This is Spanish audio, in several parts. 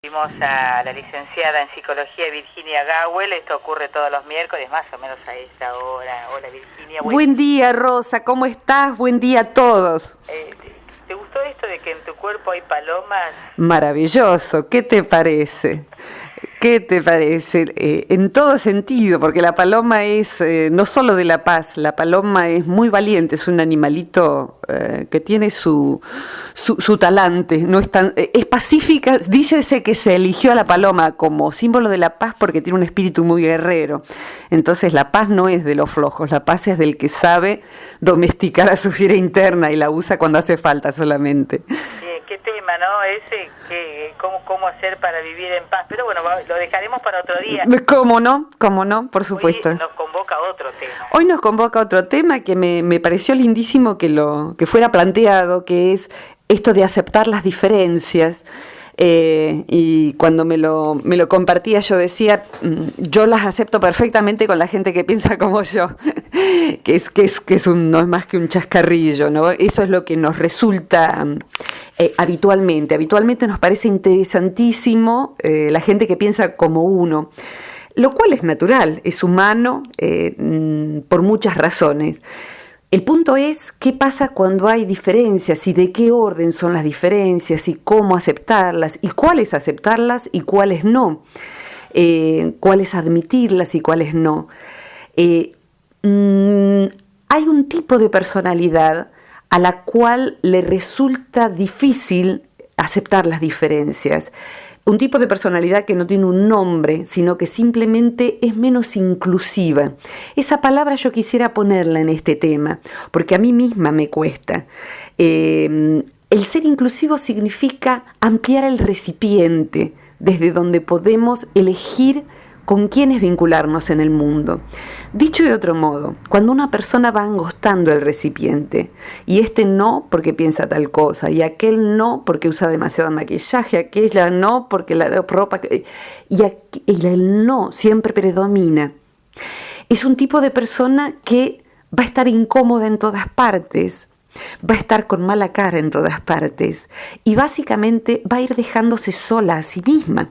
recibimos a la licenciada en Psicología Virginia Gawel. Esto ocurre todos los miércoles, más o menos a esta hora. Hola Virginia. Buen día Rosa, ¿cómo estás? Buen día a todos. ¿Te gustó esto de que en tu cuerpo hay palomas? Maravilloso, ¿qué te parece? ¿Qué te parece? En todo sentido, porque la paloma es no solo de la paz, la paloma es muy valiente, es un animalito que tiene su talante, no es tan, es pacífica. Dícese que se eligió a la paloma como símbolo de la paz porque tiene un espíritu muy guerrero. Entonces la paz no es de los flojos, la paz es del que sabe domesticar a su fiera interna y la usa cuando hace falta solamente. ¿Qué tema, no? Ese, ¿cómo hacer para vivir en paz? Pero bueno, lo dejaremos para otro día. ¿Cómo no? Por supuesto. Hoy nos convoca otro tema. Hoy nos convoca otro tema que me pareció lindísimo que fuera planteado, que es esto de aceptar las diferencias. Y cuando me lo compartía yo decía, yo las acepto perfectamente con la gente que piensa como yo, no es más que un chascarrillo, ¿no? Eso es lo que nos resulta habitualmente nos parece interesantísimo la gente que piensa como uno, lo cual es natural, es humano por muchas razones. El punto es qué pasa cuando hay diferencias y de qué orden son las diferencias y cómo aceptarlas y cuáles aceptarlas y cuáles no, cuáles admitirlas y cuáles no. Hay un tipo de personalidad a la cual le resulta difícil aceptar las diferencias. Un tipo de personalidad que no tiene un nombre, sino que simplemente es menos inclusiva. Esa palabra yo quisiera ponerla en este tema, porque a mí misma me cuesta. El ser inclusivo significa ampliar el recipiente, desde donde podemos elegir con quiénes vincularnos en el mundo. Dicho de otro modo, cuando una persona va angostando el recipiente, y este no porque piensa tal cosa, y aquel no porque usa demasiado maquillaje, aquella no porque la ropa, y el no siempre predomina. Es un tipo de persona que va a estar incómoda en todas partes, va a estar con mala cara en todas partes, y básicamente va a ir dejándose sola a sí misma.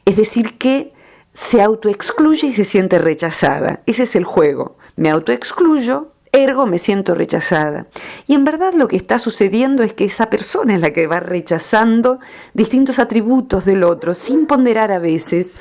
Es decir que se autoexcluye y se siente rechazada. Ese es el juego. Me autoexcluyo, ergo me siento rechazada. Y en verdad lo que está sucediendo es que esa persona es la que va rechazando distintos atributos del otro, sin ponderar a veces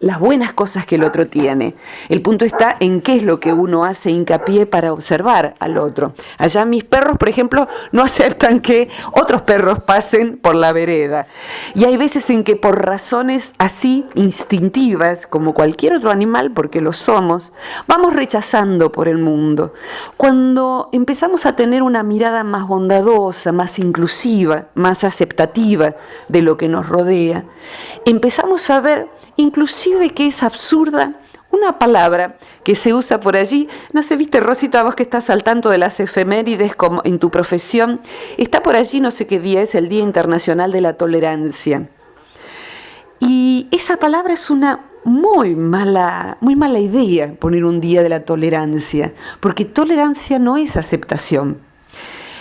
las buenas cosas que el otro tiene. El punto está en qué es lo que uno hace hincapié para observar al otro. Allá mis perros, por ejemplo, no aceptan que otros perros pasen por la vereda. Y hay veces en que por razones así instintivas, como cualquier otro animal, porque lo somos, vamos rechazando por el mundo. Cuando empezamos a tener una mirada más bondadosa, más inclusiva, más aceptativa de lo que nos rodea, empezamos a ver inclusive que es absurda una palabra que se usa por allí. No sé, viste Rosita, vos que estás al tanto de las efemérides como en tu profesión, está por allí, no sé qué día es, el Día Internacional de la Tolerancia. Y esa palabra es una muy mala idea, poner un día de la tolerancia, porque tolerancia no es aceptación.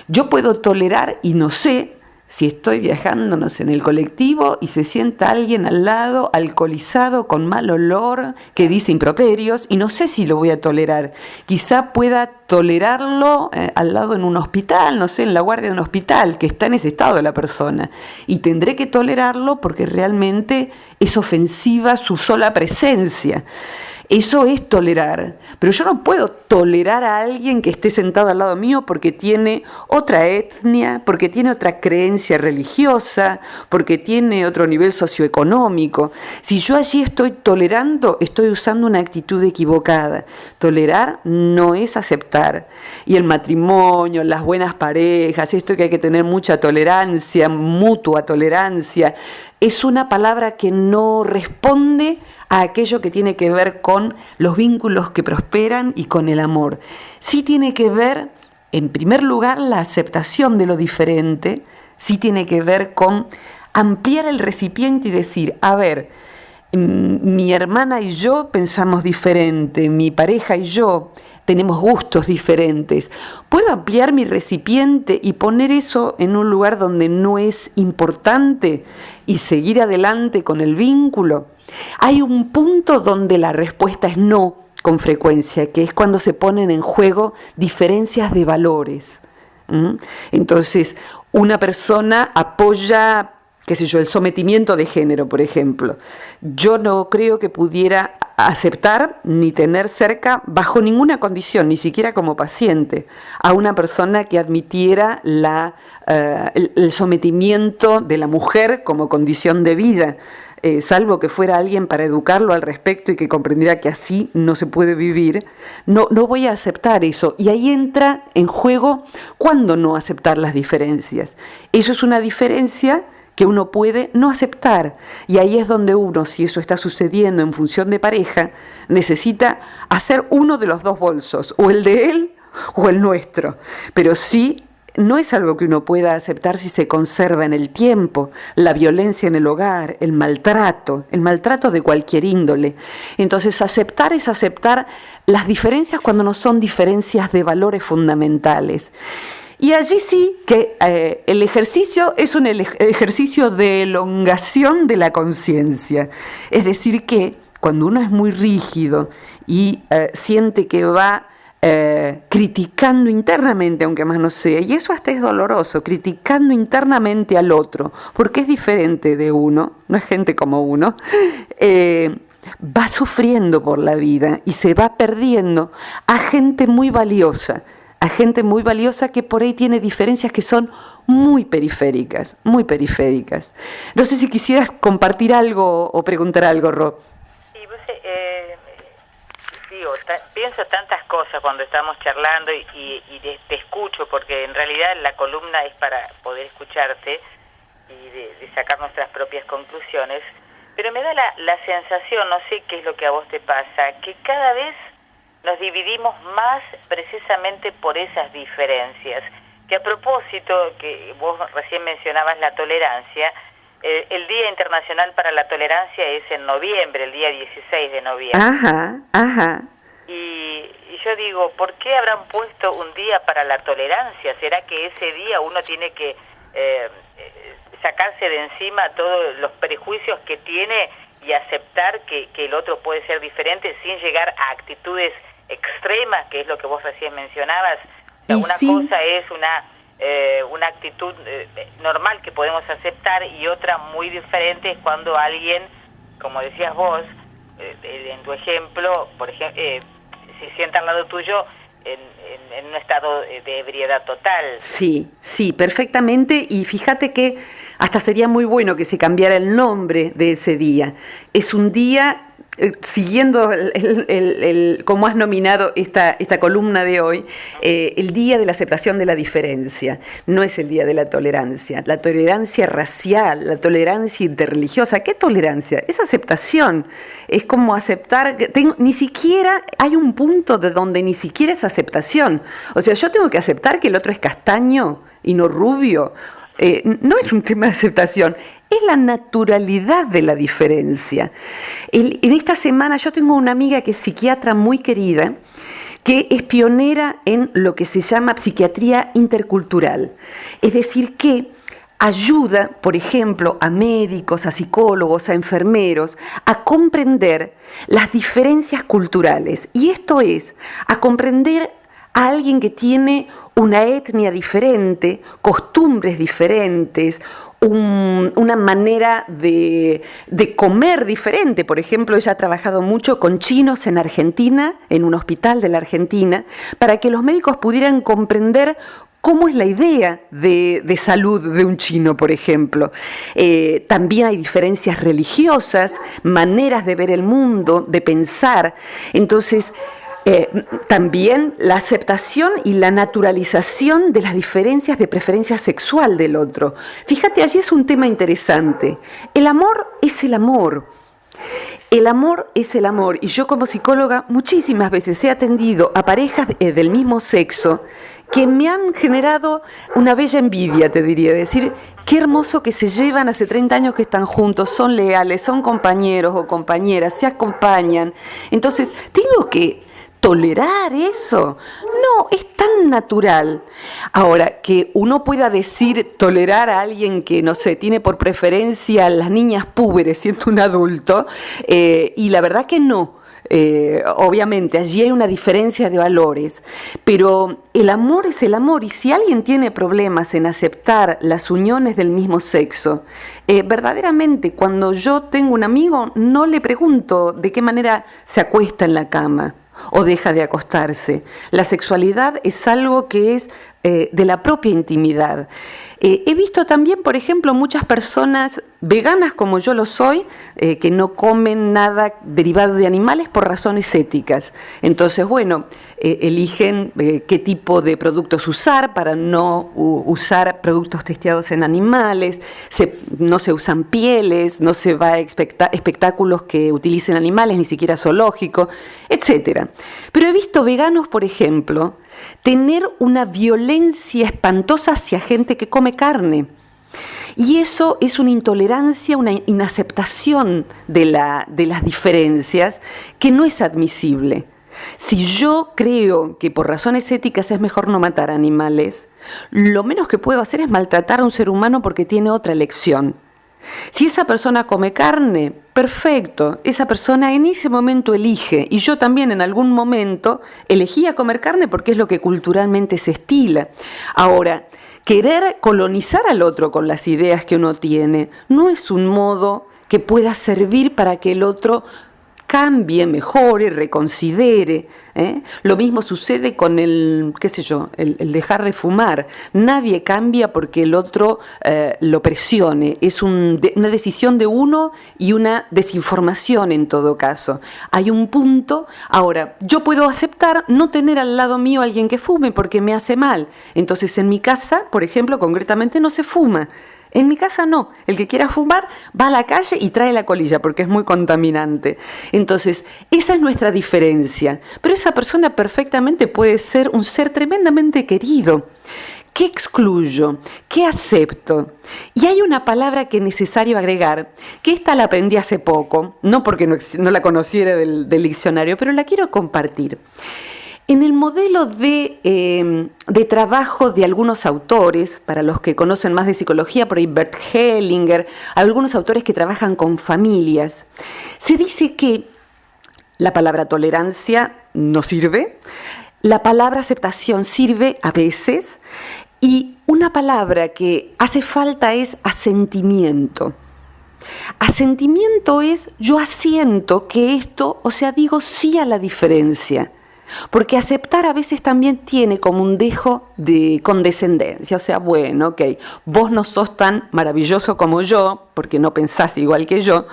Yo puedo tolerar y no sé, si estoy viajando, no sé, en el colectivo y se sienta alguien al lado, alcoholizado, con mal olor, que dice improperios, y no sé si lo voy a tolerar. Quizá pueda tolerarlo al lado en un hospital, no sé, en la guardia de un hospital, que está en ese estado la persona. Y tendré que tolerarlo porque realmente es ofensiva su sola presencia. Eso es tolerar, pero yo no puedo tolerar a alguien que esté sentado al lado mío porque tiene otra etnia, porque tiene otra creencia religiosa, porque tiene otro nivel socioeconómico. Si yo allí estoy tolerando, estoy usando una actitud equivocada. Tolerar no es aceptar. Y el matrimonio, las buenas parejas, esto que hay que tener mucha tolerancia, mutua tolerancia, es una palabra que no responde a aquello que tiene que ver con los vínculos que prosperan y con el amor. Sí tiene que ver, en primer lugar, la aceptación de lo diferente, sí tiene que ver con ampliar el recipiente y decir, a ver, mi hermana y yo pensamos diferente, mi pareja y yo tenemos gustos diferentes. ¿Puedo ampliar mi recipiente y poner eso en un lugar donde no es importante? y seguir adelante con el vínculo? Hay un punto donde la respuesta es no con frecuencia, que es cuando se ponen en juego diferencias de valores. Entonces, una persona apoya, qué sé yo, el sometimiento de género, por ejemplo. Yo no creo que pudiera aceptar ni tener cerca, bajo ninguna condición, ni siquiera como paciente, a una persona que admitiera el sometimiento de la mujer como condición de vida, salvo que fuera alguien para educarlo al respecto y que comprendiera que así no se puede vivir. No voy a aceptar eso. Y ahí entra en juego cuándo no aceptar las diferencias. Eso es una diferencia que uno puede no aceptar. Y ahí es donde uno, si eso está sucediendo en función de pareja, necesita hacer uno de los dos bolsos, o el de él o el nuestro. Pero sí, no es algo que uno pueda aceptar si se conserva en el tiempo, la violencia en el hogar, el maltrato de cualquier índole. Entonces, aceptar es aceptar las diferencias cuando no son diferencias de valores fundamentales. Y allí sí que el ejercicio es un ejercicio de elongación de la conciencia. Es decir, que cuando uno es muy rígido y siente que va criticando internamente, aunque más no sea, y eso hasta es doloroso, criticando internamente al otro, porque es diferente de uno, no es gente como uno, va sufriendo por la vida y se va perdiendo a gente muy valiosa que por ahí tiene diferencias que son muy periféricas, muy periféricas. No sé si quisieras compartir algo o preguntar algo, Ro. Sí, pienso tantas cosas cuando estamos charlando y te escucho, porque en realidad la columna es para poder escucharte y de sacar nuestras propias conclusiones, pero me da la sensación, no sé qué es lo que a vos te pasa, que cada vez nos dividimos más precisamente por esas diferencias. Que a propósito, que vos recién mencionabas la tolerancia, el Día Internacional para la Tolerancia es en noviembre, el día 16 de noviembre. Ajá. Y yo digo, ¿por qué habrán puesto un día para la tolerancia? ¿Será que ese día uno tiene que sacarse de encima todos los prejuicios que tiene y aceptar que el otro puede ser diferente sin llegar a actitudes extremas, que es lo que vos recién mencionabas? O sea, una cosa es una actitud normal que podemos aceptar, y otra muy diferente es cuando alguien, como decías vos, en tu ejemplo, por ejemplo, se sienta al lado tuyo en un estado de ebriedad total. Sí, perfectamente, y fíjate que hasta sería muy bueno que se cambiara el nombre de ese día. Es un día, siguiendo como has nominado esta columna de hoy, el día de la aceptación de la diferencia. No es el día de la tolerancia racial, la tolerancia interreligiosa. ¿Qué tolerancia? Es aceptación. Es como aceptar, ni siquiera hay un punto de donde ni siquiera es aceptación. O sea, yo tengo que aceptar que el otro es castaño y no rubio. No es un tema de aceptación, es la naturalidad de la diferencia. En esta semana yo tengo una amiga que es psiquiatra muy querida, que es pionera en lo que se llama psiquiatría intercultural. Es decir, que ayuda, por ejemplo, a médicos, a psicólogos, a enfermeros, a comprender las diferencias culturales. Y esto es, a comprender a alguien que tiene una etnia diferente, costumbres diferentes, una manera de comer diferente. Por ejemplo, ella ha trabajado mucho con chinos en Argentina, en un hospital de la Argentina, para que los médicos pudieran comprender cómo es la idea de salud de un chino, por ejemplo. También hay diferencias religiosas, maneras de ver el mundo, de pensar. Entonces, también la aceptación y la naturalización de las diferencias de preferencia sexual del otro. Fíjate, allí es un tema interesante. El amor es el amor. El amor es el amor. Y yo, como psicóloga, muchísimas veces he atendido a parejas del mismo sexo que me han generado una bella envidia, te diría. Decir, qué hermoso que se llevan, hace 30 años que están juntos, son leales, son compañeros o compañeras, se acompañan. Entonces, tengo que tolerar eso. No, es tan natural. Ahora, que uno pueda decir tolerar a alguien que, no sé, tiene por preferencia a las niñas púberes siendo un adulto, y la verdad que no. Obviamente allí hay una diferencia de valores, pero el amor es el amor, y si alguien tiene problemas en aceptar las uniones del mismo sexo, verdaderamente cuando yo tengo un amigo no le pregunto de qué manera se acuesta en la cama o deja de acostarse. La sexualidad es algo que es de la propia intimidad. He visto también, por ejemplo, muchas personas veganas, como yo lo soy, que no comen nada derivado de animales por razones éticas. Entonces, bueno, eligen qué tipo de productos usar para no usar productos testeados en animales, no se usan pieles, no se va a espectáculos que utilicen animales, ni siquiera zoológicos, etc. Pero he visto veganos, por ejemplo, tener una violencia espantosa hacia gente que come carne. Y eso es una intolerancia, una inaceptación de las diferencias que no es admisible. Si yo creo que por razones éticas es mejor no matar animales, lo menos que puedo hacer es maltratar a un ser humano porque tiene otra elección. Si esa persona come carne, perfecto, esa persona en ese momento elige, y yo también en algún momento elegía comer carne porque es lo que culturalmente se estila. Ahora, querer colonizar al otro con las ideas que uno tiene no es un modo que pueda servir para que el otro cambie, mejore, reconsidere. Lo mismo sucede con el dejar de fumar. Nadie cambia porque el otro lo presione. Es una decisión de uno y una desinformación en todo caso. Hay un punto. Ahora, yo puedo aceptar no tener al lado mío a alguien que fume porque me hace mal. Entonces, en mi casa, por ejemplo, concretamente no se fuma. En mi casa no, el que quiera fumar va a la calle y trae la colilla porque es muy contaminante. Entonces, esa es nuestra diferencia, pero esa persona perfectamente puede ser un ser tremendamente querido. ¿Qué excluyo? ¿Qué acepto? Y hay una palabra que es necesario agregar, que esta la aprendí hace poco, no porque no la conociera del diccionario, pero la quiero compartir. En el modelo de trabajo de algunos autores, para los que conocen más de psicología, por ahí Bert Hellinger, algunos autores que trabajan con familias, se dice que la palabra tolerancia no sirve, la palabra aceptación sirve a veces, y una palabra que hace falta es asentimiento. Asentimiento es yo asiento que esto, o sea, digo sí a la diferencia. Porque aceptar a veces también tiene como un dejo de condescendencia, o sea, bueno, ok, vos no sos tan maravilloso como yo, porque no pensás igual que yo,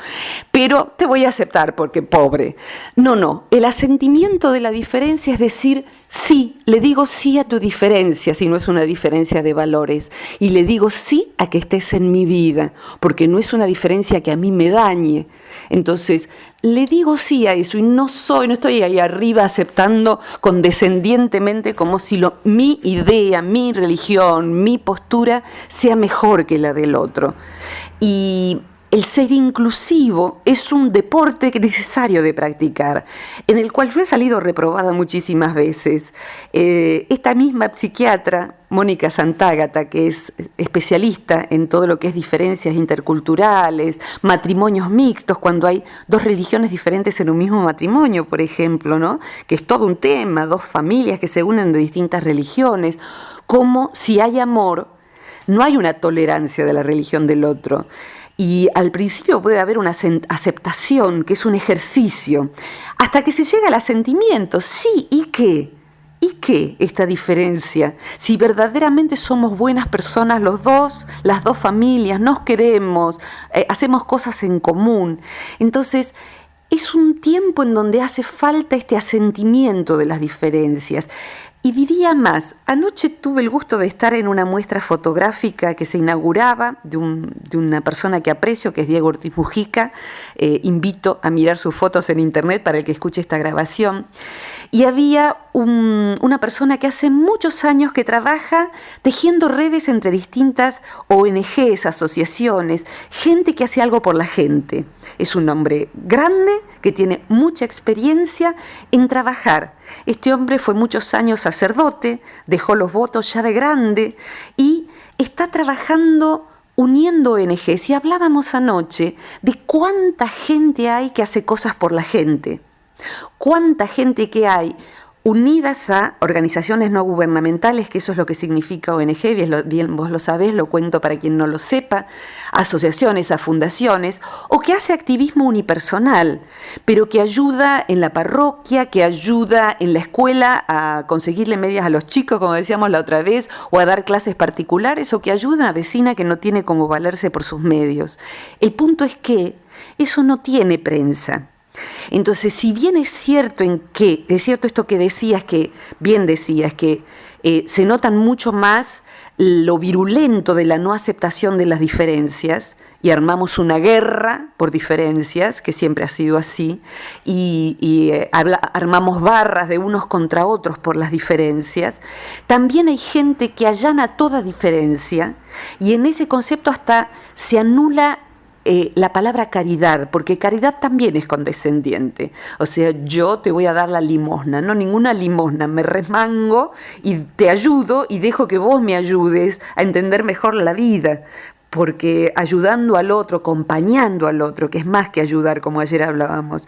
pero te voy a aceptar porque pobre. No, el asentimiento de la diferencia es decir, sí, le digo sí a tu diferencia, si no es una diferencia de valores, y le digo sí a que estés en mi vida, porque no es una diferencia que a mí me dañe. Entonces, le digo sí a eso y no estoy ahí arriba aceptando condescendientemente como si mi idea, mi religión, mi postura sea mejor que la del otro. Y el ser inclusivo es un deporte necesario de practicar, en el cual yo he salido reprobada muchísimas veces. Esta misma psiquiatra, Mónica Santagata, que es especialista en todo lo que es diferencias interculturales, matrimonios mixtos, cuando hay dos religiones diferentes en un mismo matrimonio, por ejemplo, ¿no? Que es todo un tema, dos familias que se unen de distintas religiones, como si hay amor, no hay una tolerancia de la religión del otro. Y al principio puede haber una aceptación, que es un ejercicio, hasta que se llega al asentimiento. Sí, ¿y qué? ¿Y qué esta diferencia? Si verdaderamente somos buenas personas los dos, las dos familias, nos queremos, hacemos cosas en común. Entonces, es un tiempo en donde hace falta este asentimiento de las diferencias. Y diría más, anoche tuve el gusto de estar en una muestra fotográfica que se inauguraba de una persona que aprecio, que es Diego Ortiz Mujica. Invito a mirar sus fotos en internet para el que escuche esta grabación. Y había una persona que hace muchos años que trabaja tejiendo redes entre distintas ONGs, asociaciones, gente que hace algo por la gente. Es un hombre grande que tiene mucha experiencia en trabajar. Este hombre fue muchos años sacerdote, dejó los votos ya de grande y está trabajando uniendo ONGs. Y hablábamos anoche de cuánta gente hay que hace cosas por la gente, cuánta gente que hay unidas a organizaciones no gubernamentales, que eso es lo que significa ONG, bien vos lo sabés, lo cuento para quien no lo sepa, asociaciones, a fundaciones, o que hace activismo unipersonal, pero que ayuda en la parroquia, que ayuda en la escuela a conseguirle medias a los chicos, como decíamos la otra vez, o a dar clases particulares, o que ayuda a una vecina que no tiene cómo valerse por sus medios. El punto es que eso no tiene prensa. Entonces, si bien es cierto esto que decías, que bien decías, que se notan mucho más lo virulento de la no aceptación de las diferencias, y armamos una guerra por diferencias, que siempre ha sido así, armamos barras de unos contra otros por las diferencias, también hay gente que allana toda diferencia, y en ese concepto hasta se anula la palabra caridad, porque caridad también es condescendiente. O sea, yo te voy a dar la limosna, no ninguna limosna, me remango y te ayudo y dejo que vos me ayudes a entender mejor la vida, porque ayudando al otro, acompañando al otro, que es más que ayudar, como ayer hablábamos.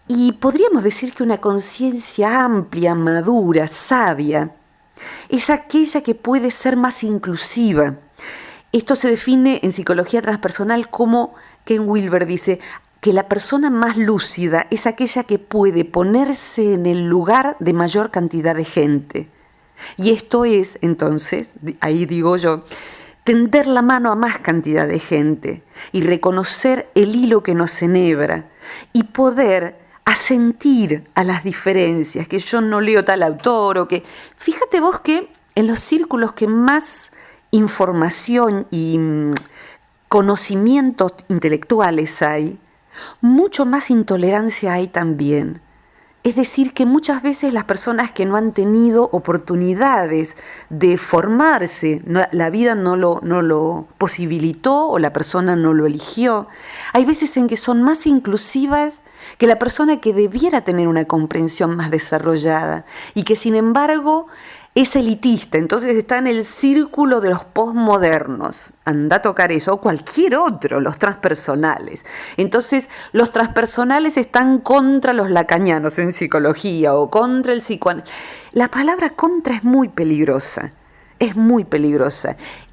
Y podríamos decir que una conciencia amplia, madura, sabia, es aquella que puede ser más inclusiva. Esto se define en psicología transpersonal como Ken Wilber dice que la persona más lúcida es aquella que puede ponerse en el lugar de mayor cantidad de gente. Y esto es, entonces, ahí digo yo, tender la mano a más cantidad de gente y reconocer el hilo que nos enhebra y poder asentir a las diferencias, que yo no leo tal autor o que... Fíjate vos que en los círculos que más información y conocimientos intelectuales hay, mucho más intolerancia hay también. Es decir, que muchas veces las personas que no han tenido oportunidades de formarse, la vida no lo posibilitó o la persona no lo eligió, hay veces en que son más inclusivas que la persona que debiera tener una comprensión más desarrollada y que sin embargo es elitista, entonces está en el círculo de los posmodernos, anda a tocar eso, o cualquier otro, los transpersonales. Entonces los transpersonales están contra los lacanianos en psicología o contra el psicoanálisis. La palabra contra es muy peligrosa,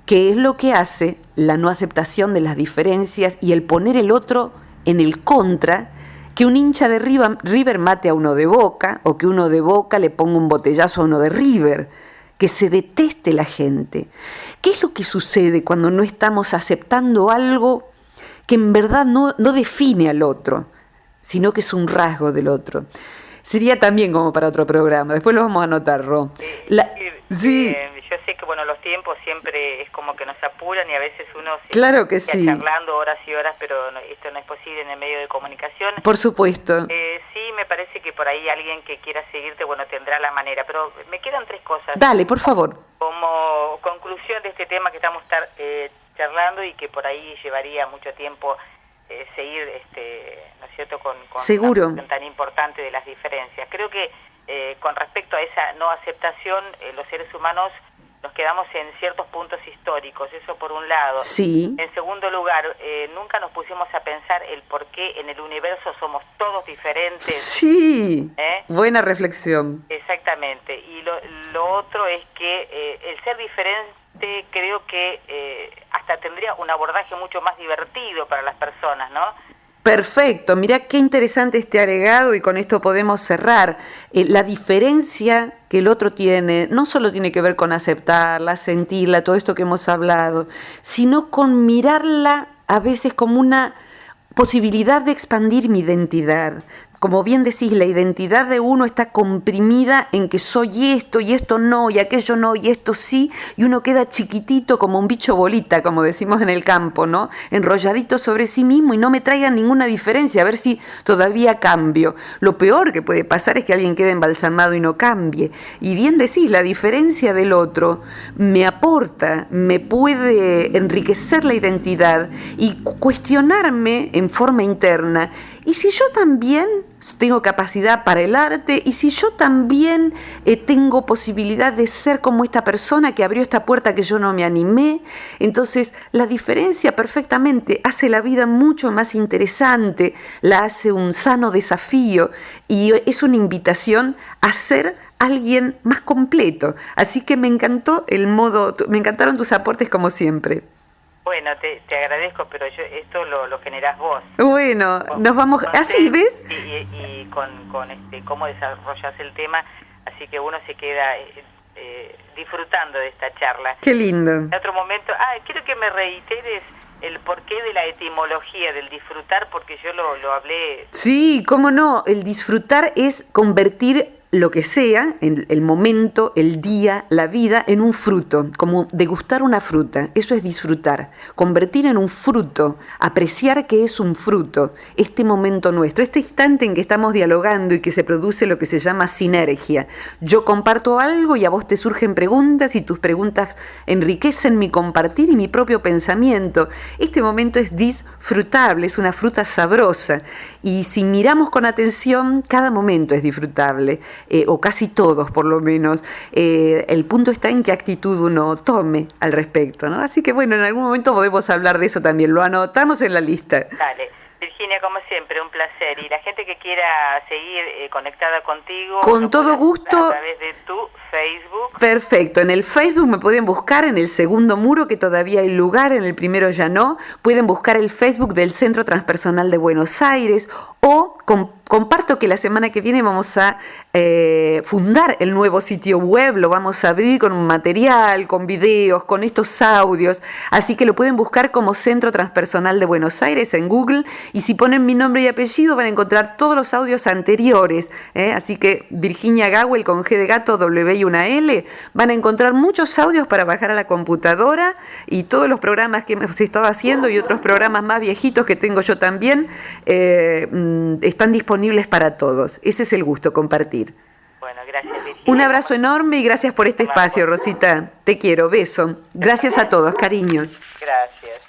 que es lo que hace la no aceptación de las diferencias y el poner el otro en el contra, que un hincha de River mate a uno de Boca o que uno de Boca le ponga un botellazo a uno de River, que se deteste la gente. ¿Qué es lo que sucede cuando no estamos aceptando algo que en verdad no define al otro, sino que es un rasgo del otro? Sería también como para otro programa, después lo vamos a anotar, Ro. Sí. Yo sé que los tiempos siempre es como que nos apuran y a veces uno se claro que está sí, charlando horas y horas, pero esto no es posible en el medio de comunicación. Por supuesto. Sí, me parece que por ahí alguien que quiera seguirte, tendrá la manera, pero me quedan tres cosas. Dale, por favor. Como conclusión de este tema que estamos charlando y que por ahí llevaría mucho tiempo seguir, ¿no es cierto?, con seguro, una cuestión tan importante de las diferencias. Creo que con respecto a esa no aceptación, los seres humanos nos quedamos en ciertos puntos históricos, eso por un lado. Sí. En segundo lugar, nunca nos pusimos a pensar el por qué en el universo somos todos diferentes. Sí, buena reflexión. Exactamente. Y lo otro es que el ser diferente creo que hasta tendría un abordaje mucho más divertido para las personas, ¿no? Perfecto, mirá qué interesante este agregado y con esto podemos cerrar. La diferencia que el otro tiene no solo tiene que ver con aceptarla, sentirla, todo esto que hemos hablado, sino con mirarla a veces como una posibilidad de expandir mi identidad, como bien decís, la identidad de uno está comprimida en que soy esto y esto no, y aquello no, y esto sí, y uno queda chiquitito como un bicho bolita, como decimos en el campo, ¿no? Enrolladito sobre sí mismo y no me traigan ninguna diferencia, a ver si todavía cambio. Lo peor que puede pasar es que alguien quede embalsamado y no cambie. Y bien decís, la diferencia del otro me aporta, me puede enriquecer la identidad y cuestionarme en forma interna. ¿Y si yo también tengo capacidad para el arte? ¿Y si yo también tengo posibilidad de ser como esta persona que abrió esta puerta que yo no me animé? Entonces, la diferencia perfectamente hace la vida mucho más interesante, la hace un sano desafío y es una invitación a ser alguien más completo. Así que me encantó me encantaron tus aportes como siempre. Bueno, te agradezco, pero esto lo generás vos. Bueno, nos vamos, así ves. Y con cómo desarrollas el tema, así que uno se queda disfrutando de esta charla. Qué lindo. En otro momento, quiero que me reiteres el porqué de la etimología del disfrutar, porque yo lo hablé. Sí, cómo no, el disfrutar es convertir lo que sea, en el momento, el día, la vida, en un fruto, como degustar una fruta. Eso es disfrutar, convertir en un fruto, apreciar que es un fruto, este momento nuestro, este instante en que estamos dialogando y que se produce lo que se llama sinergia. Yo comparto algo y a vos te surgen preguntas y tus preguntas enriquecen mi compartir y mi propio pensamiento. Este momento es disfrutable, es una fruta sabrosa y si miramos con atención, cada momento es disfrutable. O casi todos por lo menos, el punto está en qué actitud uno tome al respecto, ¿no? Así que bueno, en algún momento podemos hablar de eso también, lo anotamos en la lista. Dale. Virginia, como siempre, un placer. Y la gente que quiera seguir conectada contigo... Con todo gusto. A través de tu Facebook. Perfecto. En el Facebook me pueden buscar en el segundo muro, que todavía hay lugar, en el primero ya no. Pueden buscar el Facebook del Centro Transpersonal de Buenos Aires o comparto que la semana que viene vamos a fundar el nuevo sitio web, lo vamos a abrir con un material, con videos, con estos audios, así que lo pueden buscar como Centro Transpersonal de Buenos Aires en Google y si ponen mi nombre y apellido van a encontrar todos los audios anteriores, así que Virginia Gawel con G de gato, W y una L, van a encontrar muchos audios para bajar a la computadora y todos los programas que hemos estado haciendo y otros programas más viejitos que tengo yo también, están disponibles para todos. Ese es el gusto, compartir. Bueno, gracias, Virginia. Un abrazo enorme y gracias por este espacio, Rosita. Te quiero, beso. Gracias a todos, cariños. Gracias.